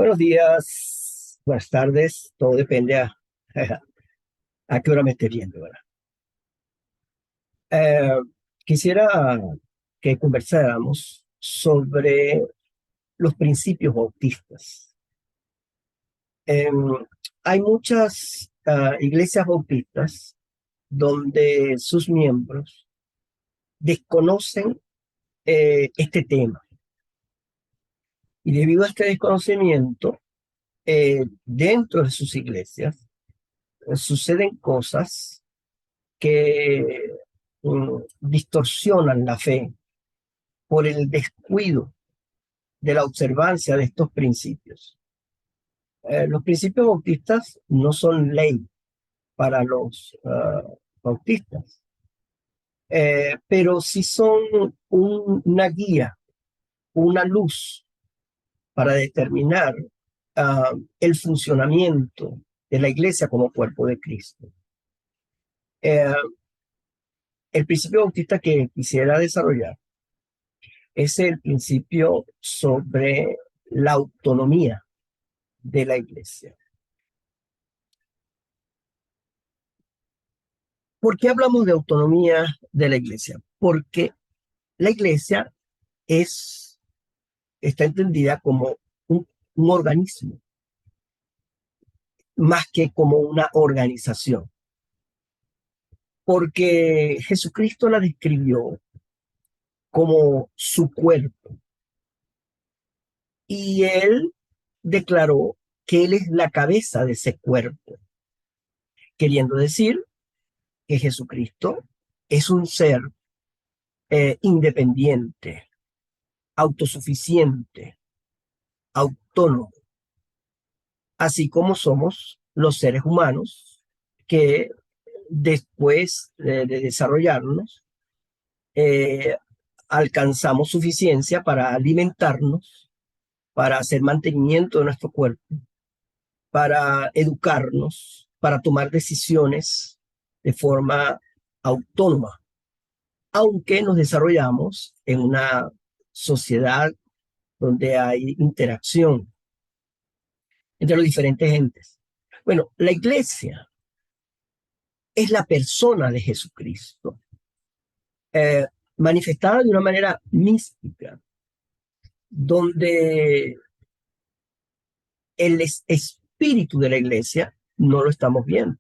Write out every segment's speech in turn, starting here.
Buenos días, buenas tardes, todo depende a qué hora me esté viendo, ¿verdad? Eh, Quisiera que conversáramos sobre los principios bautistas. Em, Hay muchas iglesias bautistas donde sus miembros desconocen este tema y debido a este desconocimiento, dentro de sus iglesias suceden cosas que distorsionan la fe por el descuido de la observancia de estos principios. Los principios bautistas no son ley para los bautistas, pero sí son una guía, una luz para determinar el funcionamiento de la iglesia como cuerpo de Cristo. Eh, el principio bautista que quisiera desarrollar es el principio sobre la autonomía de la iglesia. ¿Por qué hablamos de autonomía de la iglesia? Porque la iglesia está entendida como un organismo, más que como una organización. Porque Jesucristo la describió como su cuerpo y él declaró que él es la cabeza de ese cuerpo, queriendo decir que Jesucristo es un ser independiente, autosuficiente, autónomo, así como somos los seres humanos que después de desarrollarnos, eh, alcanzamos suficiencia para alimentarnos, para hacer mantenimiento de nuestro cuerpo, para educarnos, para tomar decisiones de forma autónoma, aunque nos desarrollamos en una sociedad donde hay interacción entre los diferentes entes. Bueno, la iglesia es la persona de Jesucristo, eh, manifestada de una manera mística, donde el espíritu de la iglesia no lo estamos viendo,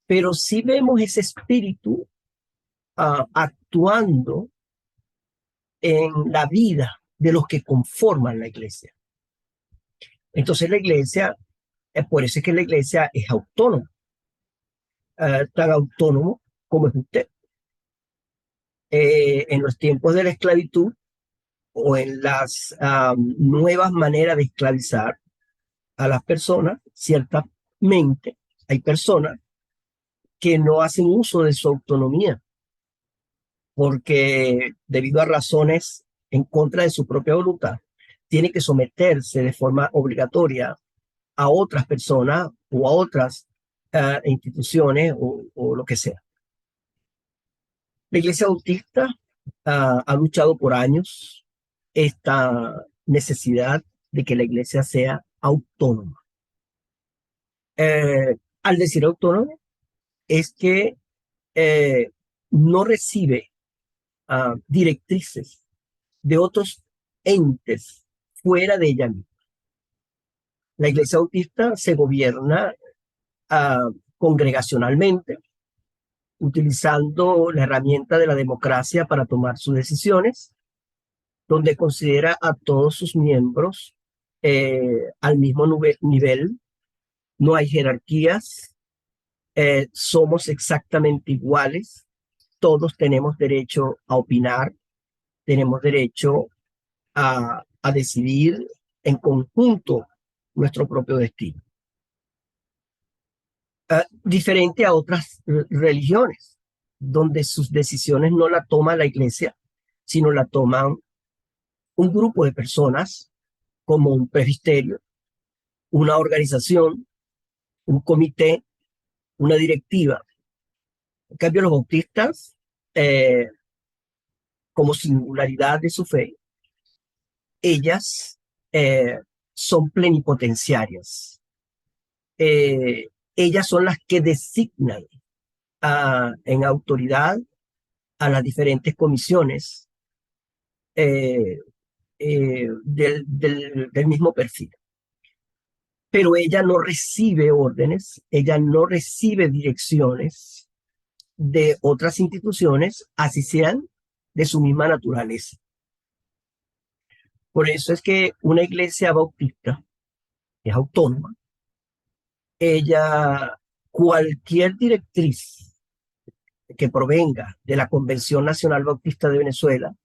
pero sí vemos ese espíritu actuando en la vida de los que conforman la iglesia. Entonces la iglesia, por eso es que la iglesia es autónoma, tan autónomo como es usted. En los tiempos de la esclavitud o en las nuevas maneras de esclavizar a las personas, ciertamente hay personas que no hacen uso de su autonomía porque debido a razones en contra de su propia voluntad, tiene que someterse de forma obligatoria a otras personas o a otras instituciones o lo que sea. La Iglesia Bautista ha luchado por años esta necesidad de que la Iglesia sea autónoma. Al decir autónoma, es que no recibe directrices de otros entes fuera de ella misma. La Iglesia Bautista se gobierna congregacionalmente, utilizando la herramienta de la democracia para tomar sus decisiones, donde considera a todos sus miembros al mismo nivel, no hay jerarquías, somos exactamente iguales, todos tenemos derecho a opinar, tenemos derecho a decidir en conjunto nuestro propio destino. Diferente a otras religiones, donde sus decisiones no la toma la iglesia, sino la toman un grupo de personas como un presbiterio, una organización, un comité, una directiva. En cambio, los bautistas, eh, como singularidad de su fe, ellas son plenipotenciarias. Ellas son las que designan en autoridad a las diferentes comisiones del mismo perfil. Pero ella no recibe órdenes, ella no recibe direcciones de otras instituciones, así sean de su misma naturaleza. Por eso es que una iglesia bautista es autónoma. Ella, cualquier directriz que provenga de la Convención Nacional Bautista de Venezuela,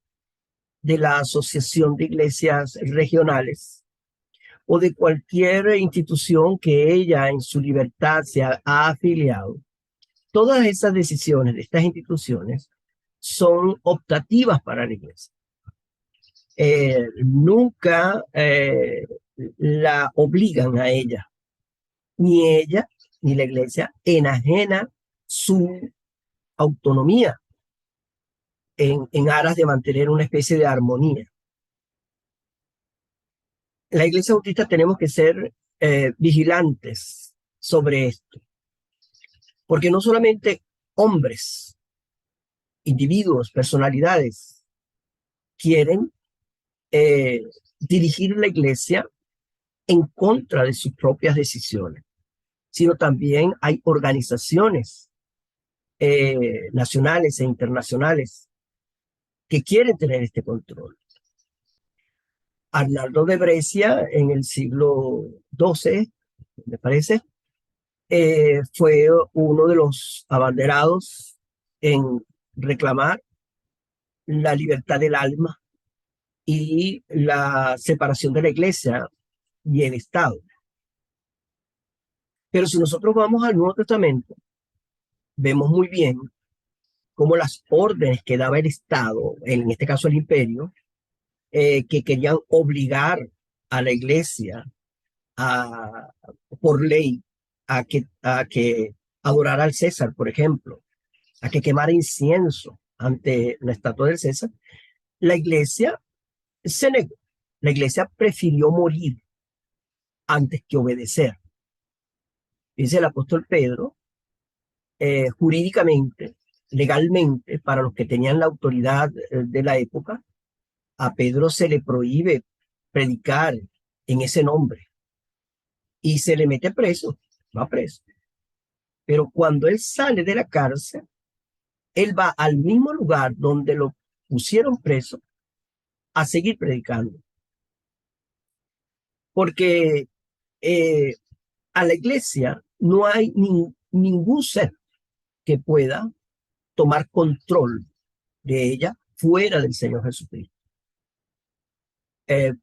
de la Asociación de Iglesias Regionales o de cualquier institución que ella en su libertad se ha afiliado, todas esas decisiones de estas instituciones son optativas para la iglesia. Nunca la obligan a ella, ni ella ni la iglesia enajena su autonomía en aras de mantener una especie de armonía. La iglesia bautista tenemos que ser vigilantes sobre esto, porque no solamente hombres, individuos, personalidades quieren dirigir la iglesia en contra de sus propias decisiones, sino también hay organizaciones nacionales e internacionales que quieren tener este control. Arnaldo de Brescia en el siglo XII, me parece, fue uno de los abanderados en reclamar la libertad del alma y la separación de la iglesia y el Estado. Pero si nosotros vamos al Nuevo Testamento, vemos muy bien cómo las órdenes que daba el Estado, en este caso el imperio, que querían obligar a la iglesia a, por ley a que adorara al César, por ejemplo, a que quemara incienso ante la estatua del César, la iglesia se negó. La iglesia prefirió morir antes que obedecer. Dice el apóstol Pedro, jurídicamente, legalmente, para los que tenían la autoridad de la época, a Pedro se le prohíbe predicar en ese nombre y se le mete preso, va preso. Pero cuando él sale de la cárcel, él va al mismo lugar donde lo pusieron preso a seguir predicando. Porque a la iglesia no hay ningún ser que pueda tomar control de ella fuera del Señor Jesucristo.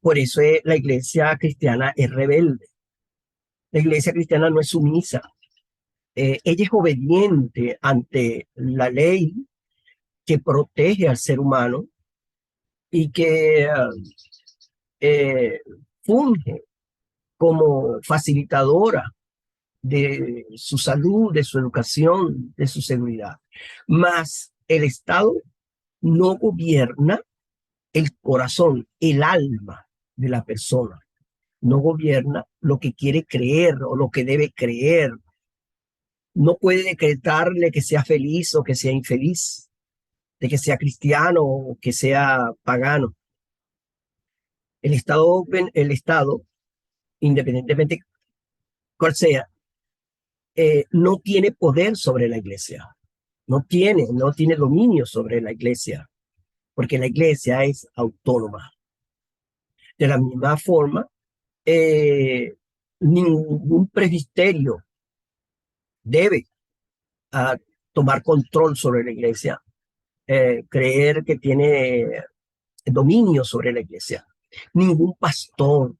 Por eso la iglesia cristiana es rebelde. La iglesia cristiana no es sumisa. Ella es obediente ante la ley que protege al ser humano y que eh, funge como facilitadora de su salud, de su educación, de su seguridad. Mas el Estado no gobierna el corazón, el alma de la persona. No gobierna lo que quiere creer o lo que debe creer. No puede decretarle que sea feliz o que sea infeliz, de que sea cristiano o que sea pagano. El Estado, independientemente cual sea, no tiene poder sobre la iglesia, no tiene dominio sobre la iglesia, porque la iglesia es autónoma. De la misma forma, ningún presbiterio debe uh, tomar control sobre la iglesia, creer que tiene dominio sobre la iglesia. Ningún pastor,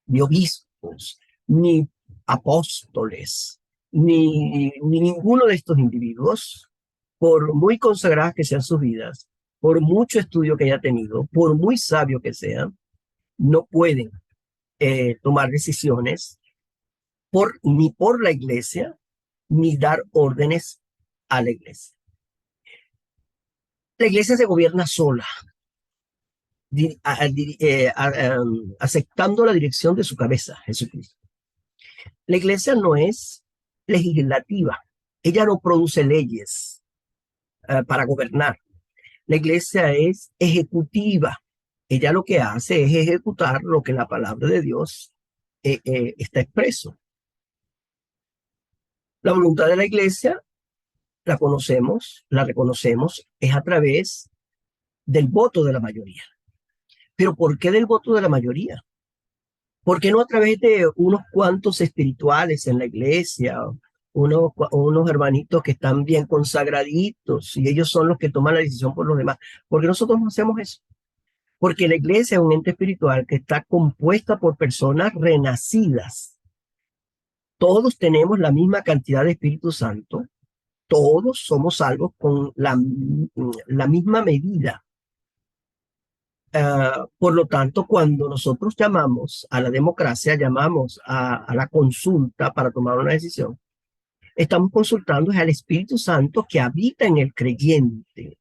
ni obispos, ni apóstoles, ni ninguno de estos individuos, por muy consagradas que sean sus vidas, por mucho estudio que haya tenido, por muy sabio que sean, no pueden tomar decisiones ni por la iglesia, ni dar órdenes a la iglesia. La iglesia se gobierna sola. aceptando la dirección de su cabeza, Jesucristo. La iglesia no es legislativa, ella no produce leyes para gobernar. La iglesia es ejecutiva, ella lo que hace es ejecutar lo que la palabra de Dios está expreso. La voluntad de la iglesia la conocemos, la reconocemos, es a través del voto de la mayoría. Pero ¿por qué del voto de la mayoría? ¿Por qué no a través de unos cuantos espirituales en la iglesia, unos hermanitos que están bien consagraditos y ellos son los que toman la decisión por los demás? Porque nosotros no hacemos eso. Porque la iglesia es un ente espiritual que está compuesta por personas renacidas. Todos tenemos la misma cantidad de Espíritu Santo, todos somos salvos con la misma medida. Por lo tanto, cuando nosotros llamamos a la democracia, llamamos a la consulta para tomar una decisión, estamos consultando al Espíritu Santo que habita en el creyente.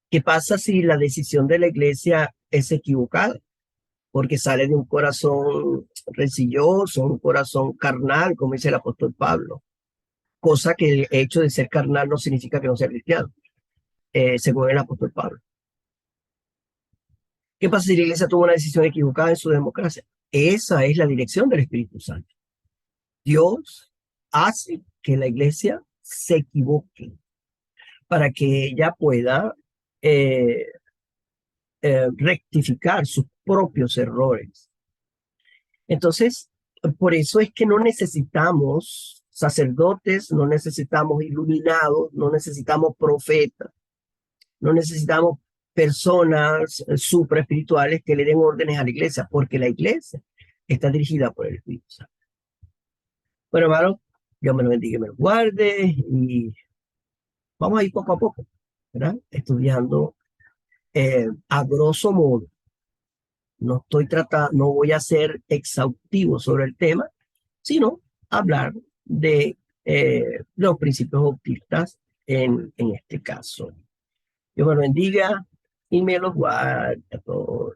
¿Qué pasa si la decisión de la iglesia es equivocada? Porque sale de un corazón rencilloso, un corazón carnal, como dice el apóstol Pablo. Cosa que el hecho de ser carnal no significa que no sea cristiano, según el apóstol Pablo. ¿Qué pasa si la iglesia tuvo una decisión equivocada en su democracia? Esa es la dirección del Espíritu Santo. Dios hace que la iglesia se equivoque para que ella pueda eh, rectificar sus propios errores. Entonces, por eso es que no necesitamos sacerdotes, no necesitamos iluminados, no necesitamos profetas, no necesitamos personas supra espirituales que le den órdenes a la iglesia, porque la iglesia está dirigida por el Espíritu Santo. Bueno, hermano, Dios me lo bendiga y me lo guarde y vamos a ir poco a poco, ¿verdad? Estudiando a grosso modo. No estoy tratando, no voy a ser exhaustivo sobre el tema, sino hablar de los principios optistas en este caso. Dios me lo bendiga y me lo guarde a todos.